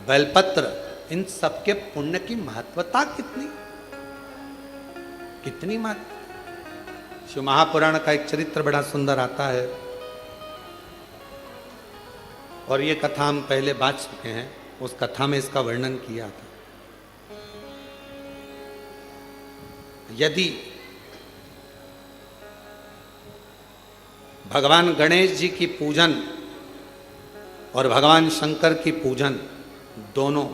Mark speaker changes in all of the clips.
Speaker 1: बेलपत्र, इन सबके पुण्य की महत्वता कितनी कितनी महत्व। शिव महापुराण का एक चरित्र बड़ा सुंदर आता है और ये कथा हम पहले बात चुके हैं। उस कथा में इसका वर्णन किया था। यदि भगवान गणेश जी की पूजन और भगवान शंकर की पूजन दोनों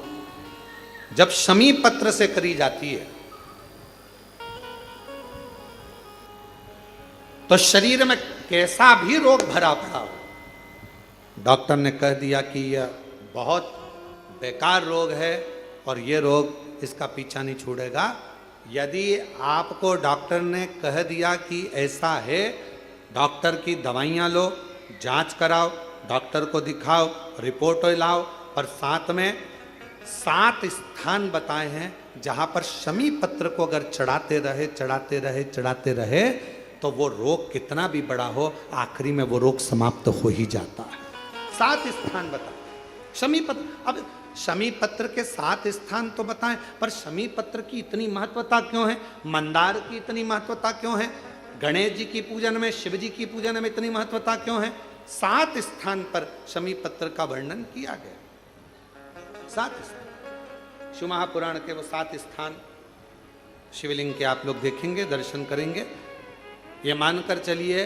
Speaker 1: जब शमी पत्र से करी जाती है तो शरीर में कैसा भी रोग भरा पड़ा हो, डॉक्टर ने कह दिया कि यह बहुत बेकार रोग है और यह रोग इसका पीछा नहीं छोड़ेगा। यदि आपको डॉक्टर ने कह दिया कि ऐसा है, डॉक्टर की दवाइयाँ लो, जांच कराओ, डॉक्टर को दिखाओ, रिपोर्ट लाओ, पर साथ में 7 स्थान बताए हैं जहाँ पर शमी पत्र को अगर चढ़ाते रहे तो वो रोग कितना भी बड़ा हो, आखिरी में वो रोग समाप्त हो ही जाता है। 7 स्थान बताए शमी पत्र। अब शमी पत्र के 7 स्थान तो बताएं, पर शमी पत्र की इतनी महत्वता क्यों है? मंदार की इतनी महत्वता क्यों है? गणेश जी की पूजन में, शिव जी की पूजन में इतनी महत्वता क्यों है? 7 स्थान पर शमी पत्र का वर्णन किया गया। 7 स्थान शिव महापुराण के वो 7 स्थान शिवलिंग के आप लोग देखेंगे, दर्शन करेंगे। ये मानकर चलिए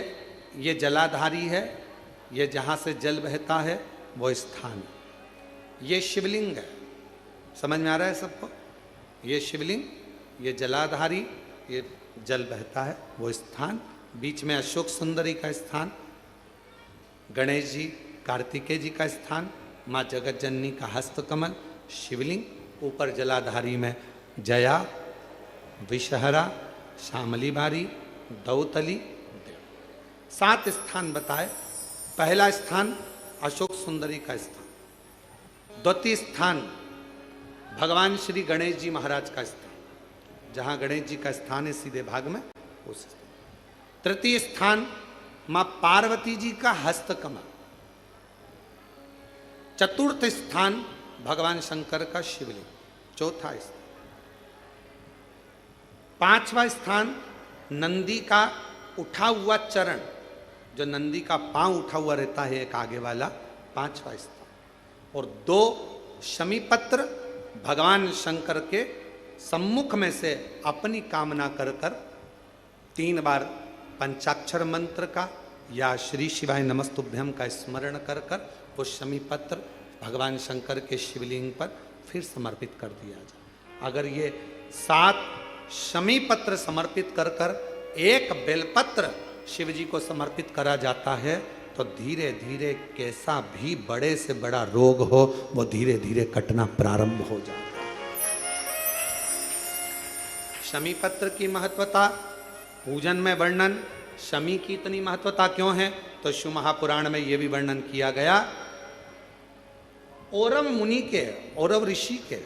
Speaker 1: ये जलाधारी है, ये जहाँ से जल बहता है वो स्थान, ये शिवलिंग है। समझ में आ रहा है सबको? ये शिवलिंग, ये जलाधारी, ये जल बहता है वो स्थान, बीच में अशोक सुंदरी का स्थान, गणेश जी कार्तिकेय जी का स्थान, माँ जगत जननी का हस्तकमल, शिवलिंग, ऊपर जलाधारी में जया, विषहरा, श्यामली बारी, दौतली, देव। 7 स्थान बताए। पहला स्थान अशोक सुंदरी का स्थान, द्वितीय स्थान भगवान श्री गणेश जी महाराज का स्थान, जहां गणेश जी का स्थान है सीधे भाग में उस स्थान। तृतीय स्थान मां पार्वती जी का हस्तकमल। चतुर्थ स्थान भगवान शंकर का शिवलिंग। चौथा स्थान। 5वां स्थान नंदी का उठा हुआ चरण, जो नंदी का पांव उठा हुआ रहता है एक आगे वाला, 5वां स्थान। और 2 शमी पत्र भगवान शंकर के सम्मुख में से अपनी कामना कर 3 बार पंचाक्षर मंत्र का या श्री शिवाय नमस्तुभ्यम का स्मरण कर वो शमी पत्र भगवान शंकर के शिवलिंग पर फिर समर्पित कर दिया जाए। अगर ये 7 शमी पत्र समर्पित कर एक बेलपत्र शिव जी को समर्पित करा जाता है तो धीरे धीरे कैसा भी बड़े से बड़ा रोग हो वो धीरे धीरे कटना प्रारंभ हो जाता है। शमी पत्र की महत्वता, पूजन में वर्णन, शमी की इतनी महत्वता क्यों है तो शिव महापुराण में यह भी वर्णन किया गया। औरव मुनि के, औरव ऋषि के